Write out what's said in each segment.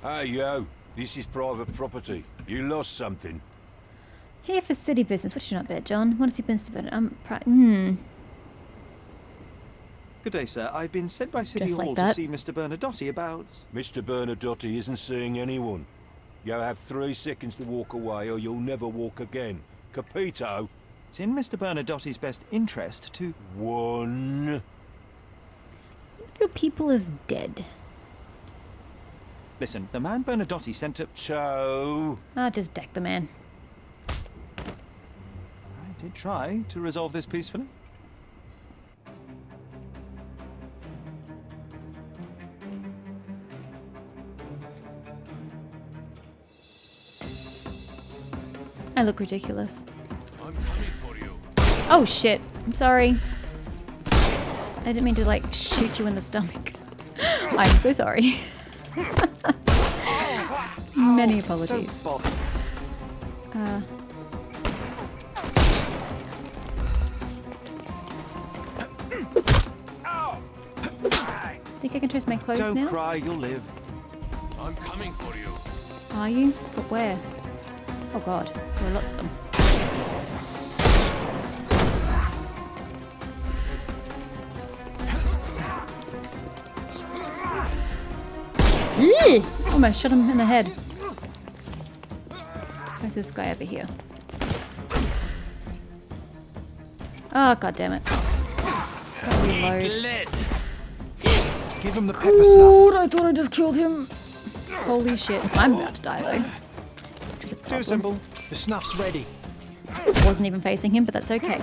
Hey, yo. This is private property. You lost something. Here for city business. What you not there, John? What has he been to Good day, sir. I've been sent by City Just like Hall to that. see Mr. Bernadotte about... Mr. Bernadotte isn't seeing anyone. You have 3 seconds to walk away or you'll never walk again. Capito? It's in Mr. Bernadotte's best interest to... 1. If your people is dead. Listen, the man Bernadotte sent to... 2. I'll just deck the man. I did try to resolve this peacefully. I look ridiculous. I'm coming for you. Oh shit. I'm sorry. I didn't mean to like shoot you in the stomach. I'm so sorry. Many apologies. Don't bother. Think I can trace my clothes Don't now? cry, you'll live. I'm coming for you. Are you? But where? Oh god, there are lots of them. Eee! Almost shot him in the head. Where's this guy over here? Oh god damn it. Gotta reload. Give him the pepper snuff. I thought I just killed him. Holy shit. I'm about to die though. Which is a Too problem. simple. The snuff's ready. Wasn't even facing him, but that's okay.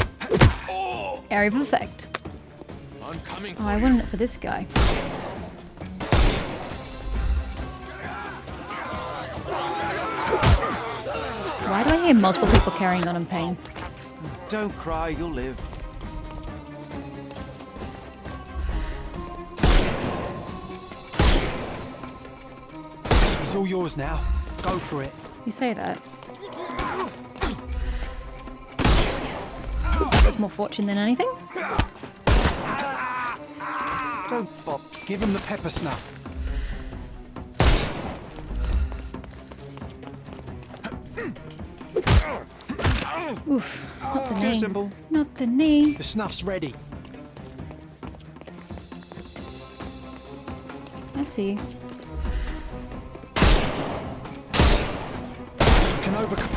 Area of effect. I'm coming for Oh, I wanted it for this guy. Why do I hear multiple people carrying on in pain? Don't cry, you'll live. It's all yours now. Go for it. You say that. Yes. There's more fortune than anything. Don't bop. Give him the pepper snuff. Oof. Not the Too knee. simple. Not the knee. The snuff's ready. I see. Can overcome.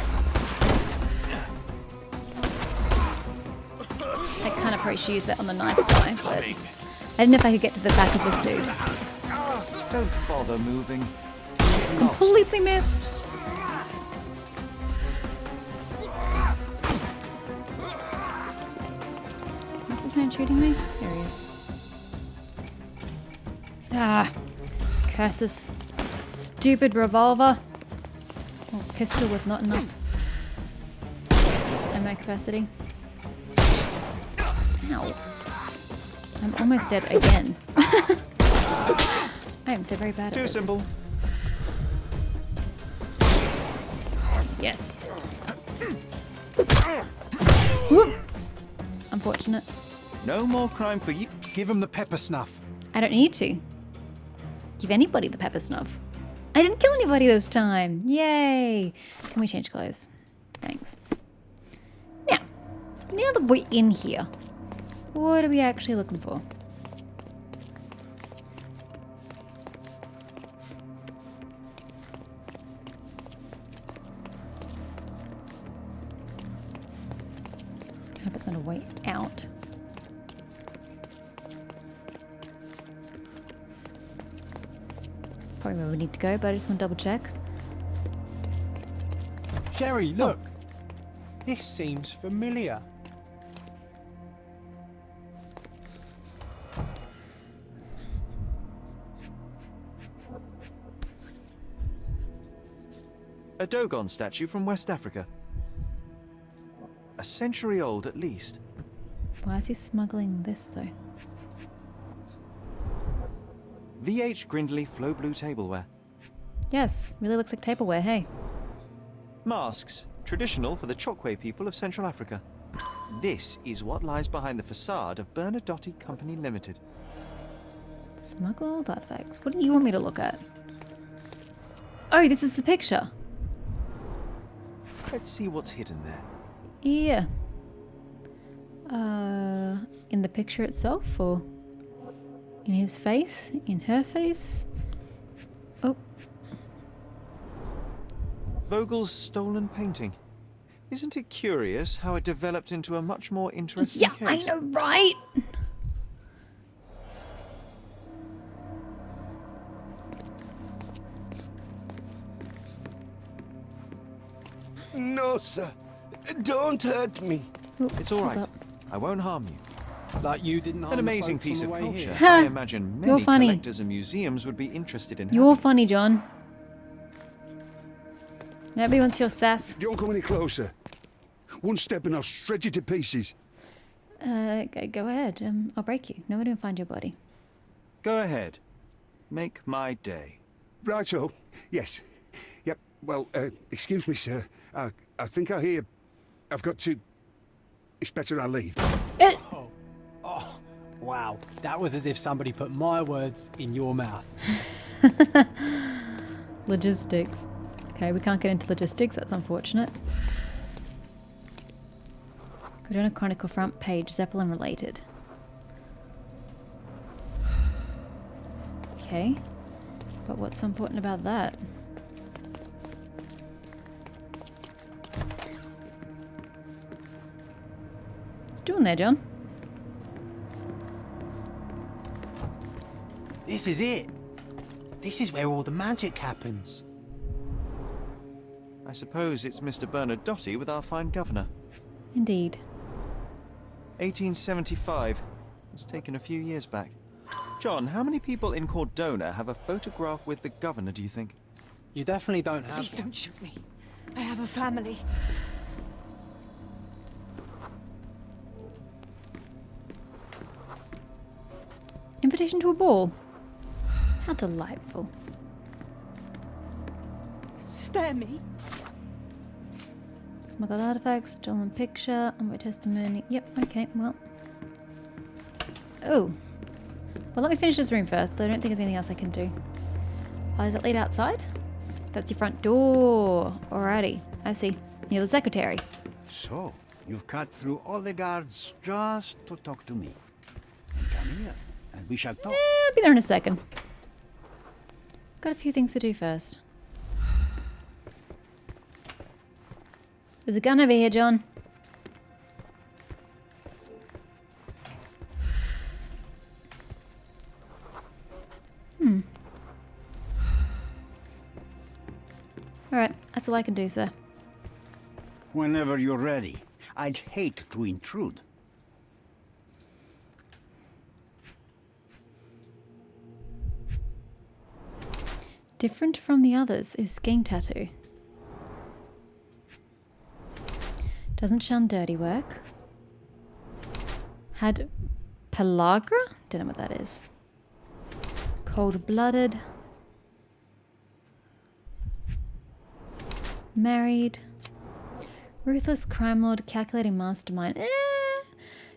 I kind of probably should use that on the knife guy, but I didn't know if I could get to the back of this dude. Don't bother moving. Completely missed. Is this man shooting me? There he is. Ah, curse this stupid revolver. Or pistol with not enough ammo capacity. Ow. I'm almost dead again. I am so very bad at Too this. simple. Yes. Whoop. Unfortunate. No more crime for you. Give him the pepper snuff. I don't need to. Give anybody the pepper snuff. I didn't kill anybody this time. Yay. Can we change clothes? Thanks. Now that we're in here, what are we actually looking for? Hope it's not a way out. Probably where we need to go, but I just want to double check. Sherry, look. This seems familiar. A Dogon statue from West Africa. A century old at least. Why is he smuggling this though? VH Grindley Flow Blue tableware. Yes, really looks like tableware, hey. Masks, traditional for the Chokwe people of Central Africa. This is what lies behind the facade of Bernadotte Company Limited. Smuggled artifacts. What do you want me to look at? Oh, this is the picture. Let's see what's hidden there. Yeah. In the picture itself, or in his face? In her face? Oh, Vogel's stolen painting. Isn't it curious how it developed into a much more interesting yeah, case? I know, right? No, sir. Don't hurt me. Oh, It's all hold right. up. I won't harm you. Like you didn't harm An the amazing folks on piece the of way culture. here. I imagine You're many funny. collectors and museums would be interested in You're having. funny, John. Nobody wants your sass. Don't come any closer. One step and I'll shred you to pieces. Go ahead. I'll break you. Nobody will find your body. Go ahead. Make my day. Righto. Yes. Yep. Well, excuse me, sir. I think I hear... I've got to... It's better I leave. Oh, wow. That was as if somebody put my words in your mouth. Logistics. Okay, we can't get into logistics. That's unfortunate. We're doing a Chronicle front page, Zeppelin related. Okay. But what's so important about that? What's doing there, John? This is it. This is where all the magic happens. I suppose it's Mr. Bernadotte with our fine governor. Indeed. 1875. It's taken a few years back. John, how many people in Cordona have a photograph with the governor, do you think? You definitely don't have Please one. don't shoot me. I have a family. Invitation to a ball. How delightful. Spare me. Smuggled artifacts, stolen picture, envoy testimony. Yep, okay, well. Oh. Well, let me finish this room first, though I don't think there's anything else I can do. Oh, does it lead outside? That's your front door. Alrighty, I see. You're the secretary. So, you've cut through all the guards just to talk to me. Come here, and we shall talk. I'll be there in a second. Got a few things to do first. There's a gun over here, John. Alright, that's all I can do, sir. Whenever you're ready. I'd hate to intrude. Different from the others is skiing tattoo. Doesn't shun dirty work. Had pellagra? Don't know what that is. Cold-blooded. Married. Ruthless crime lord, calculating mastermind.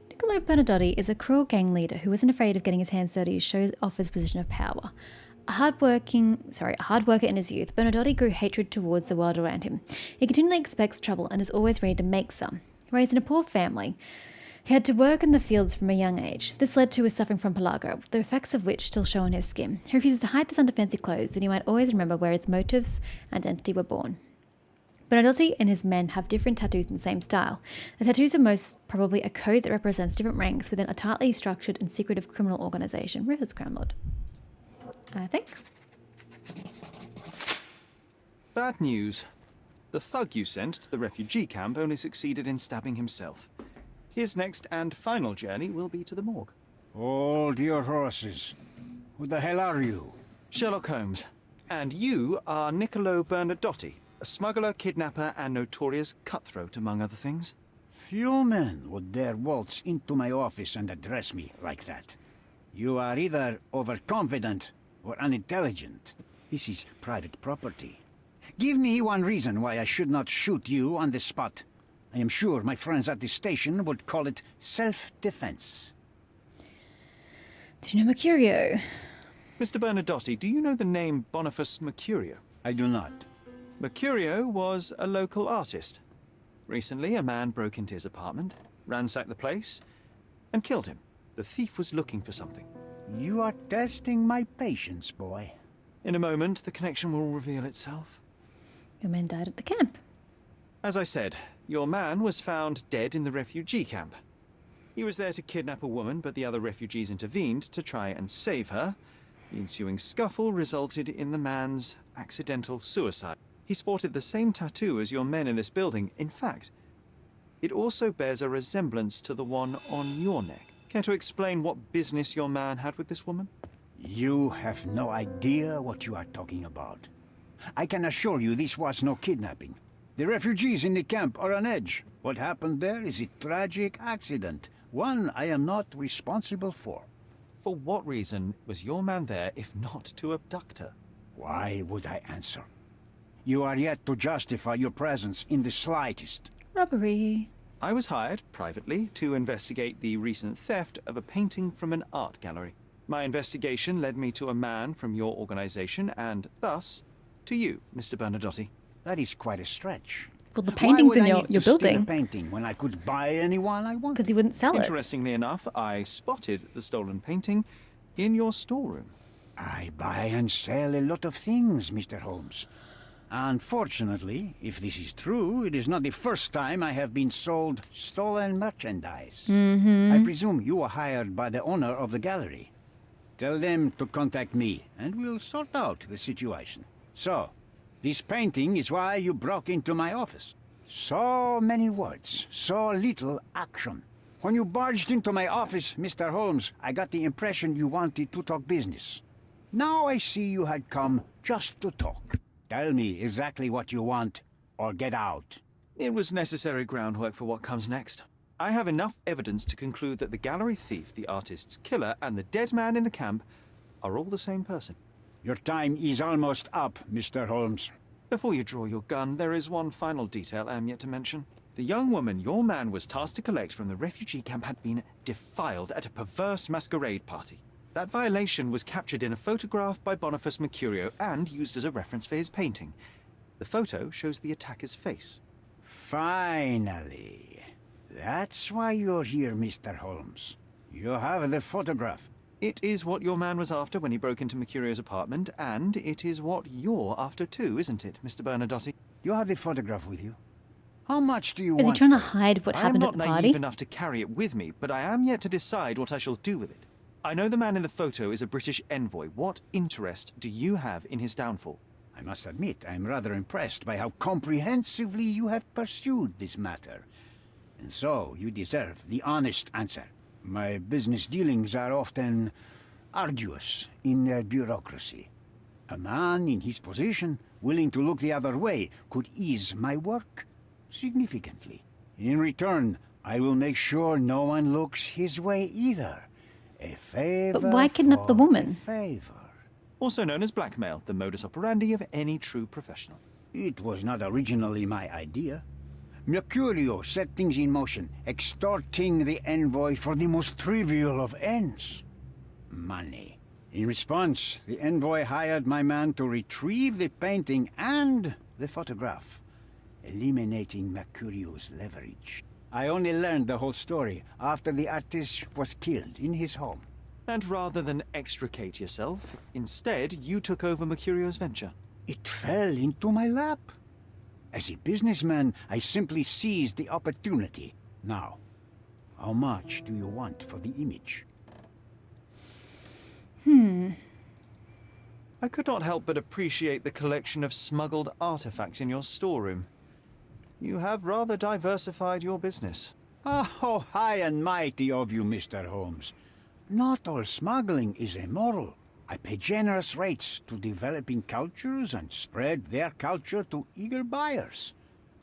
Niccolo Bernadotte is a cruel gang leader who isn't afraid of getting his hands dirty to show off his position of power. A hard worker in his youth, Bernadotte grew hatred towards the world around him. He continually expects trouble and is always ready to make some. Raised in a poor family, he had to work in the fields from a young age. This led to his suffering from pellagra, the effects of which still show on his skin. He refuses to hide this under fancy clothes, that he might always remember where his motives and identity were born. Bernadotte and his men have different tattoos in the same style. The tattoos are most probably a code that represents different ranks within a tightly structured and secretive criminal organization. Ruthless crime lord, I think. Bad news. The thug you sent to the refugee camp only succeeded in stabbing himself. His next and final journey will be to the morgue. Hold your horses. Who the hell are you? Sherlock Holmes. And you are Niccolo Bernadotte, a smuggler, kidnapper, and notorious cutthroat, among other things. Few men would dare waltz into my office and address me like that. You are either overconfident or unintelligent. This is private property. Give me one reason why I should not shoot you on the spot. I am sure my friends at the station would call it self-defense. Did you know Mercurio? Mr. Bernadotte, do you know the name Boniface Mercurio? I do not. Mercurio was a local artist. Recently, a man broke into his apartment, ransacked the place, and killed him. The thief was looking for something. You are testing my patience, boy. In a moment, the connection will reveal itself. Your man died at the camp. As I said, your man was found dead in the refugee camp. He was there to kidnap a woman, but the other refugees intervened to try and save her. The ensuing scuffle resulted in the man's accidental suicide. He sported the same tattoo as your men in this building. In fact, it also bears a resemblance to the one on your neck. Care to explain what business your man had with this woman? You have no idea what you are talking about. I can assure you this was no kidnapping. The refugees in the camp are on edge. What happened there is a tragic accident, one I am not responsible for. For what reason was your man there if not to abduct her? Why would I answer? You are yet to justify your presence in the slightest. Robbery. I was hired, privately, to investigate the recent theft of a painting from an art gallery. My investigation led me to a man from your organization, and thus, to you, Mr. Bernadotti. That is quite a stretch. Well, the Why painting's would in I your need to steal a building. painting when I could buy anyone I want? Because he wouldn't sell it. Interestingly enough, I spotted the stolen painting in your storeroom. I buy and sell a lot of things, Mr. Holmes. Unfortunately, if this is true, it is not the first time I have been sold stolen merchandise. I presume you were hired by the owner of the gallery. Tell them to contact me, and we'll sort out the situation. So, this painting is why you broke into my office. So many words, so little action. When you barged into my office, Mr. Holmes, I got the impression you wanted to talk business. Now I see you had come just to talk. Tell me exactly what you want, or get out. It was necessary groundwork for what comes next. I have enough evidence to conclude that the gallery thief, the artist's killer, and the dead man in the camp are all the same person. Your time is almost up, Mr. Holmes. Before you draw your gun, there is one final detail I am yet to mention. The young woman your man was tasked to collect from the refugee camp had been defiled at a perverse masquerade party. That violation was captured in a photograph by Boniface Mercurio and used as a reference for his painting. The photo shows the attacker's face. Finally. That's why you're here, Mr. Holmes. You have the photograph. It is what your man was after when he broke into Mercurio's apartment, and it is what you're after too, isn't it, Mr. Bernadotti? You have the photograph with you. How much do you Is want? he trying to for it? hide what I am happened not at the naive party? enough to carry it with me, but I am yet to decide what I shall do with it. I know the man in the photo is a British envoy. What interest do you have in his downfall? I must admit, I'm rather impressed by how comprehensively you have pursued this matter. And so, you deserve the honest answer. My business dealings are often arduous in their bureaucracy. A man in his position, willing to look the other way, could ease my work significantly. In return, I will make sure no one looks his way either. A favor But why kidnap the for woman? a favor. Also known as blackmail, the modus operandi of any true professional. It was not originally my idea. Mercurio set things in motion, extorting the envoy for the most trivial of ends. Money. In response, the envoy hired my man to retrieve the painting and the photograph, eliminating Mercurio's leverage. I only learned the whole story after the artist was killed in his home. And rather than extricate yourself, instead you took over Mercurio's venture. It fell into my lap. As a businessman, I simply seized the opportunity. Now, how much do you want for the image? I could not help but appreciate the collection of smuggled artifacts in your storeroom. You have rather diversified your business. Oh, high and mighty of you, Mr. Holmes. Not all smuggling is immoral. I pay generous rates to developing cultures and spread their culture to eager buyers.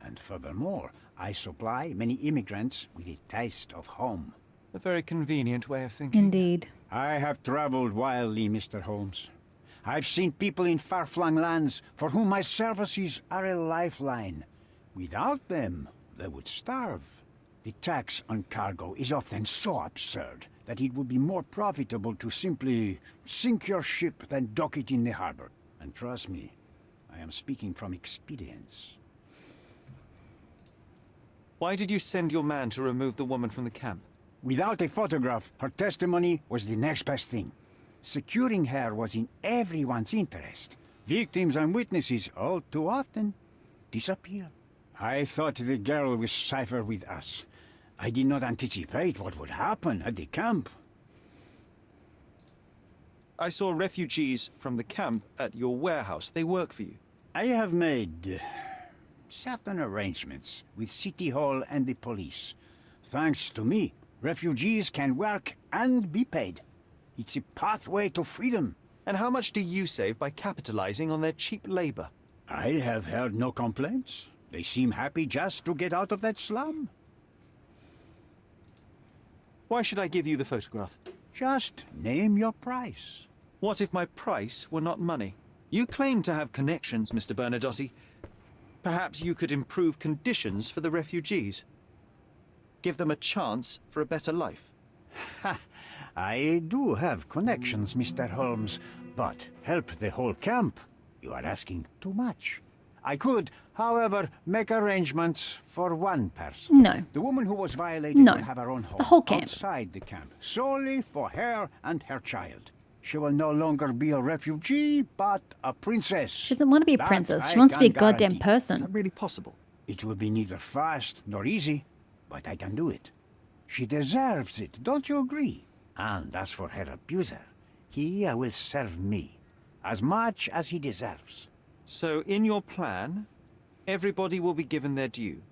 And furthermore, I supply many immigrants with a taste of home. A very convenient way of thinking. Indeed. I have traveled wildly, Mr. Holmes. I've seen people in far-flung lands for whom my services are a lifeline. Without them, they would starve. The tax on cargo is often so absurd that it would be more profitable to simply sink your ship than dock it in the harbor. And trust me, I am speaking from experience. Why did you send your man to remove the woman from the camp? Without a photograph, her testimony was the next best thing. Securing her was in everyone's interest. Victims and witnesses all too often disappear. I thought the girl was safer with us. I did not anticipate what would happen at the camp. I saw refugees from the camp at your warehouse. They work for you. I have made certain arrangements with City Hall and the police. Thanks to me, refugees can work and be paid. It's a pathway to freedom. And how much do you save by capitalizing on their cheap labor? I have heard no complaints. They seem happy just to get out of that slum. Why should I give you the photograph? Just name your price. What if my price were not money? You claim to have connections, Mr. Bernadotte. Perhaps you could improve conditions for the refugees. Give them a chance for a better life. Ha! I do have connections, Mr. Holmes, but help the whole camp? You are asking too much. I could, however, make arrangements for one person. No. The woman who was violated No. will have her own home The whole camp. outside the camp, solely for her and her child. She will no longer be a refugee, but a princess. She doesn't want to be a That princess. She I wants to be a can goddamn guarantee. Is person. that really possible? It will be neither fast nor easy, but I can do it. She deserves it, don't you agree? And as for her abuser, he will serve me as much as he deserves. So, in your plan, everybody will be given their due.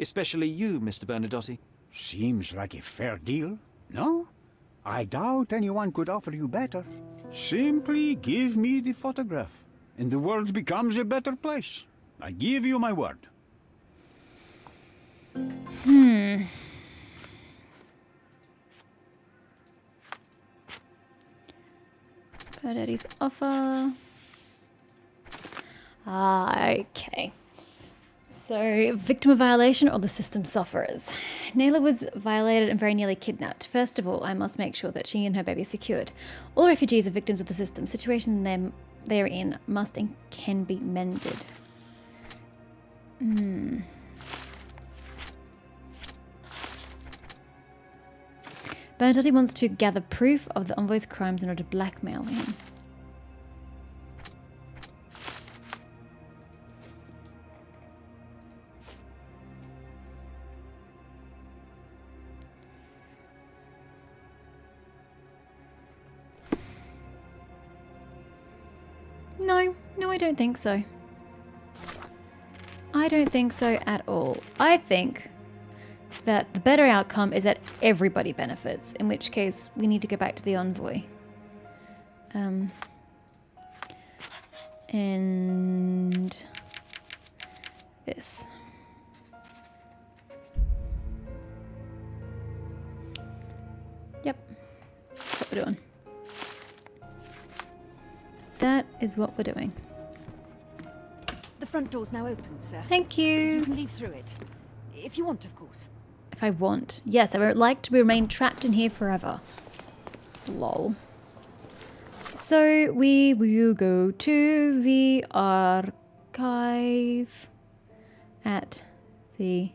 Especially you, Mr. Bernadotte. Seems like a fair deal, no? I doubt anyone could offer you better. Simply give me the photograph, and the world becomes a better place. I give you my word. Daddy's offer. Ah, okay. So, victim of violation or the system sufferers? Nayla was violated and very nearly kidnapped. First of all, I must make sure that she and her baby are secured. All refugees are victims of the system. Situation they're in must and can be mended. Bernadotte wants to gather proof of the envoy's crimes in order to blackmail him. No, I don't think so. I don't think so at all. I think that the better outcome is that everybody benefits, in which case we need to go back to the envoy. And this. Yep, that's what we're doing. That is what we're doing. The front door's now open, sir. Thank You you. can leave through it. If you want, of course. If I want. Yes, I would like to remain trapped in here forever. Lol. So we will go to the archive at the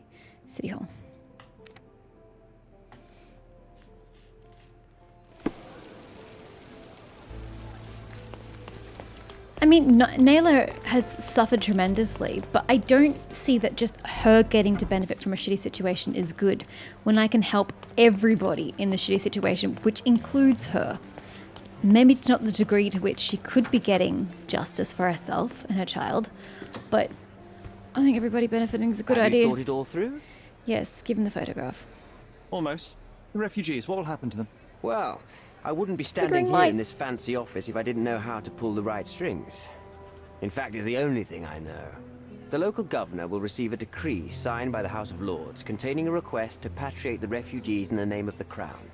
City Hall. I mean, Nayla has suffered tremendously, but I don't see that just her getting to benefit from a shitty situation is good when I can help everybody in the shitty situation, which includes her. Maybe it's not the degree to which she could be getting justice for herself and her child, but I think everybody benefiting is a good Have idea. you thought it all through? Yes, given the photograph. Almost. The refugees, what will happen to them? Well, I wouldn't be Flickering standing here light. in this fancy office if I didn't know how to pull the right strings. In fact, it's the only thing I know. The local governor will receive a decree signed by the House of Lords containing a request to patriate the refugees in the name of the Crown.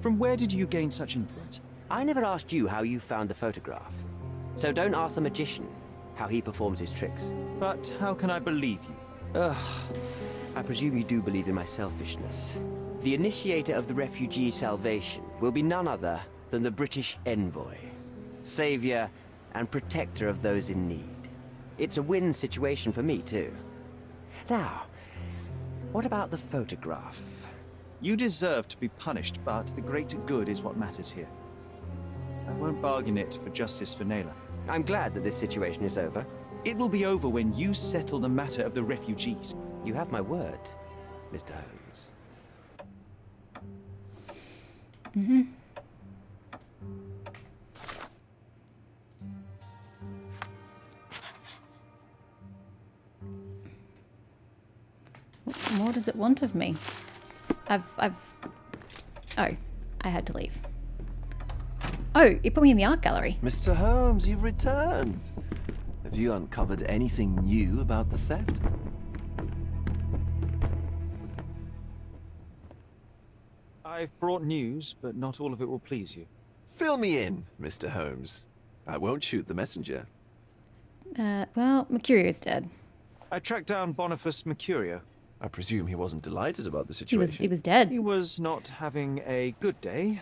From where did you gain such influence? I never asked you how you found the photograph. So don't ask the magician how he performs his tricks. But how can I believe you? Ugh, I presume you do believe in my selfishness. The initiator of the refugee salvation will be none other than the British envoy, savior and protector of those in need. It's a win situation for me, too. Now, what about the photograph? You deserve to be punished, but the greater good is what matters here. I won't bargain it for justice for Naylor. I'm glad that this situation is over. It will be over when you settle the matter of the refugees. You have my word, Mr. Holmes. What more does it want of me? Oh, I had to leave. Oh, it put me in the art gallery. Mr. Holmes, you've returned. Have you uncovered anything new about the theft? I've brought news, but not all of it will please you. Fill me in, Mr. Holmes. I won't shoot the messenger. Well, Mercurio's dead. I tracked down Boniface Mercurio. I presume he wasn't delighted about the He situation. was dead. He was not having a good day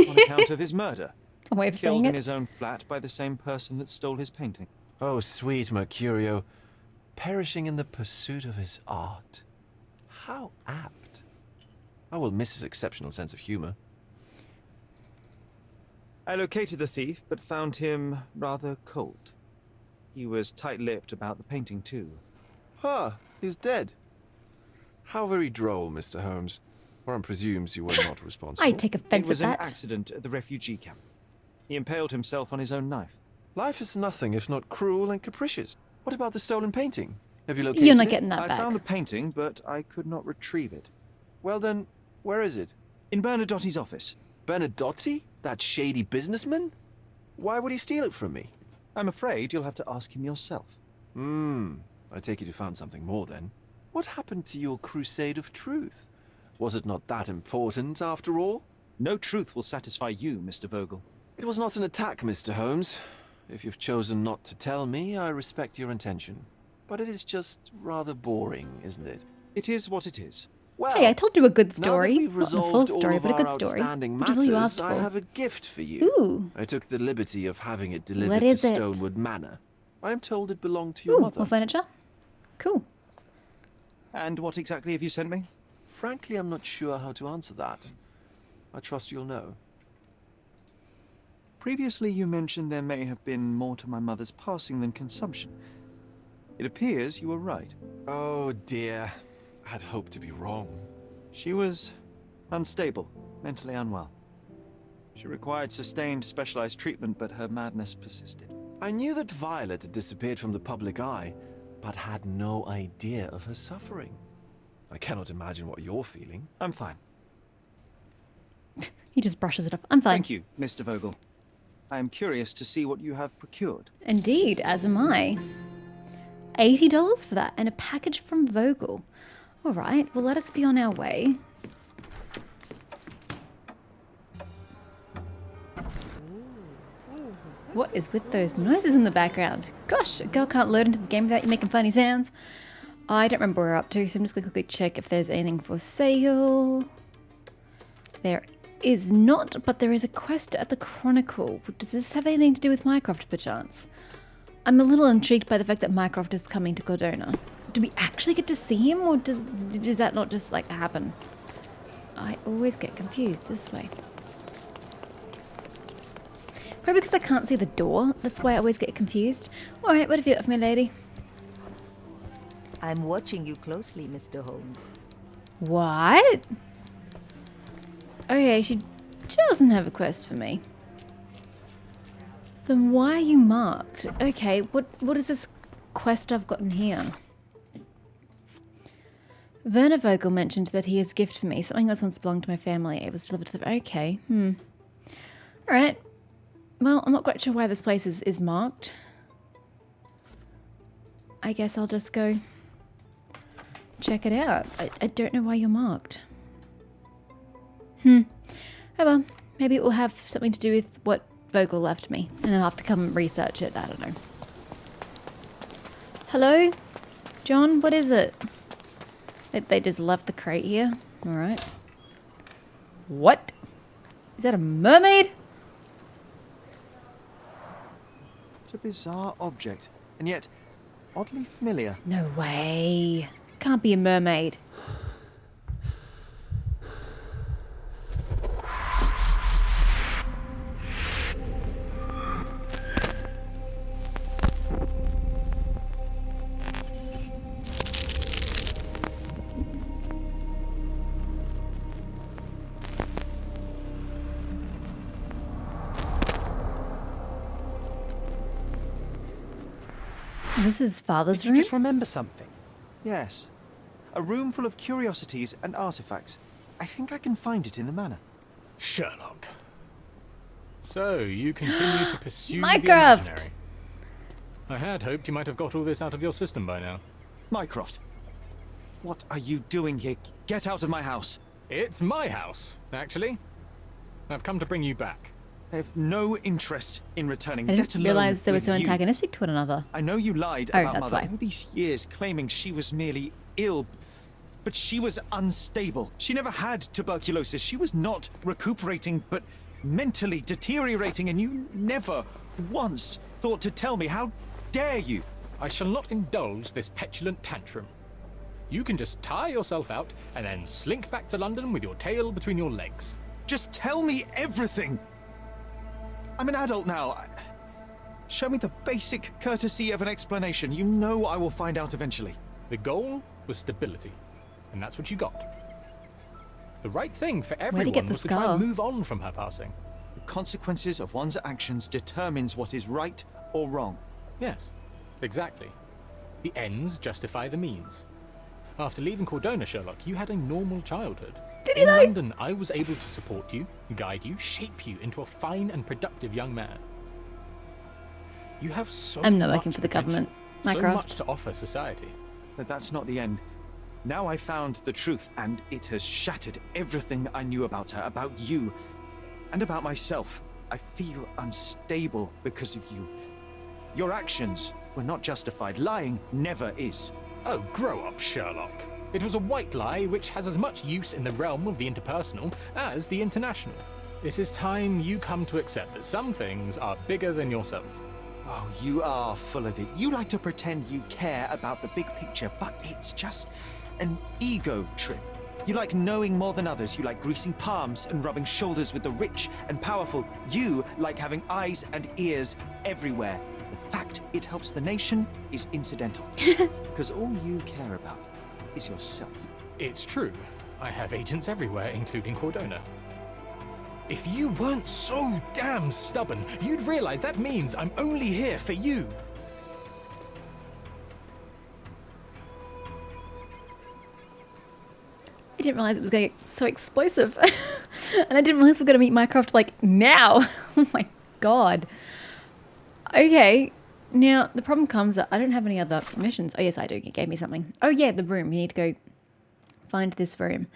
on account of his murder. A way of Killed saying in it. his own flat by the same person that stole his painting. Oh, sweet Mercurio. Perishing in the pursuit of his art. How apt. I will miss his exceptional sense of humor. I located the thief, but found him rather cold. He was tight-lipped about the painting, too. Ah, he's dead. How very droll, Mr. Holmes. Warren presumes you were not responsible. I take It offense was at an that. accident at the refugee camp. He impaled himself on his own knife. Life is nothing if not cruel and capricious. What about the stolen painting? Have you located You're not it? getting that I back. found the painting, but I could not retrieve it. Well then, where is it? In Bernadotti's office. Bernadotti? That shady businessman? Why would he steal it from me? I'm afraid you'll have to ask him yourself. I take it you found something more then. What happened to your crusade of truth? Was it not that important after all? No truth will satisfy you, Mr. Vogel. It was not an attack, Mr. Holmes. If you've chosen not to tell me, I respect your intention. But it is just rather boring, isn't it? It is what it is. Well, Hey, I told you a good now that story. we've Not the full resolved story, all of but a good our story. outstanding Which is all you matters, asked I for. have a gift for you. Ooh. I took the liberty of having it delivered What to is it? Stonewood Manor. I am told it belonged to your Ooh, mother. more furniture. Cool. And what exactly have you sent me? Frankly, I'm not sure how to answer that. I trust you'll know. Previously, you mentioned there may have been more to my mother's passing than consumption. It appears you were right. Oh dear. I'd hoped to be wrong. She was unstable, mentally unwell. She required sustained, specialized treatment, but her madness persisted. I knew that Violet had disappeared from the public eye, but had no idea of her suffering. I cannot imagine what you're feeling. I'm fine. He just brushes it off. I'm fine. Thank you, Mr. Vogel. I am curious to see what you have procured. Indeed, as am I. $80 for that, and a package from Vogel. All right, well, let us be on our way. What is with those noises in the background? Gosh, a girl can't load into the game without you making funny sounds. I don't remember where we're up to, so I'm just going to quickly check if there's anything for sale. There is not, but there is a quest at the Chronicle. Does this have anything to do with Mycroft, perchance? I'm a little intrigued by the fact that Mycroft is coming to Cordona. Do we actually get to see him, or does that not just, like, happen? I always get confused this way. Probably because I can't see the door. That's why I always get confused. Alright, what have you got for me, lady? I'm watching you closely, Mr. Holmes. What? Okay, she doesn't have a quest for me. Then why are you marked? Okay, what is this quest I've gotten here? Werner Vogel mentioned that he has a gift for me. Something else once belonged to my family. It was delivered to the... Okay, Alright. Well, I'm not quite sure why this place is marked. I guess I'll just go check it out. I don't know why you're marked. Oh well, maybe it will have something to do with what Vogel left me, and I'll have to come research it. I don't know. Hello? John, what is it? They just left the crate here? Alright. What? Is that a mermaid? It's a bizarre object, and yet oddly familiar. No way. Can't be a mermaid. This is father's Did you room? just remember something? Yes. A room full of curiosities and artifacts. I think I can find it in the manor. Sherlock. So, you continue to pursue the Minecraft! imaginary. I had hoped you might have got all this out of your system by now. Mycroft, what are you doing here? Get out of my house. It's my house, actually. I've come to bring you back. I have no interest in returning, I let didn't alone realise they were with so you. antagonistic to one another. I know you lied Oh, about that's Mother why. all these years, claiming she was merely ill. But she was unstable. She never had tuberculosis. She was not recuperating, but mentally deteriorating, and you never once thought to tell me. How dare you? I shall not indulge this petulant tantrum. You can just tire yourself out and then slink back to London with your tail between your legs. Just tell me everything. I'm an adult now. Show me the basic courtesy of an explanation. You know I will find out eventually. The goal was stability, and that's what you got. The right thing for everyone the was to try scar? and move on from her passing. The consequences of one's actions determines what is right or wrong. Yes, exactly. The ends justify the means. After leaving Cordona, Sherlock, you had a normal childhood. In London, I was able to support you, guide you, shape you into a fine and productive young man. You have so I'm not much working for the potential, government. so Mycroft. much to offer society. But that's not the end. Now I found the truth, and it has shattered everything I knew about her, about you, and about myself. I feel unstable because of you. Your actions were not justified. Lying never is. Oh, grow up, Sherlock. It was a white lie which has as much use in the realm of the interpersonal as the international. It is time you come to accept that some things are bigger than yourself. Oh, you are full of it. You like to pretend you care about the big picture, but it's just an ego trip. You like knowing more than others. You like greasing palms and rubbing shoulders with the rich and powerful. You like having eyes and ears everywhere. The fact it helps the nation is incidental. Because all you care about is yourself. It's true. I have agents everywhere, including Cordona. If you weren't so damn stubborn, you'd realize that means I'm only here for you. I didn't realise it was going to get so explosive. And I didn't realise we are going to meet Mycroft, like, now. Oh my god. Okay. Now, the problem comes that I don't have any other missions. Oh, yes, I do. It gave me something. Oh, yeah, the room. You need to go find this room.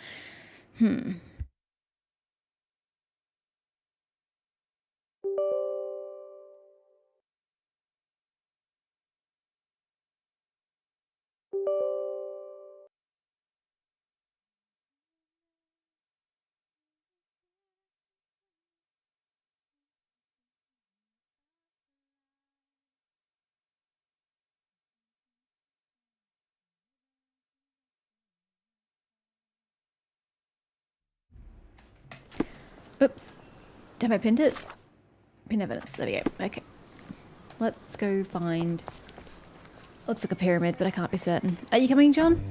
Oops. Damn, I pinned it. Pin evidence. There we go. Okay. Let's go find... Looks like a pyramid, but I can't be certain. Are you coming, John?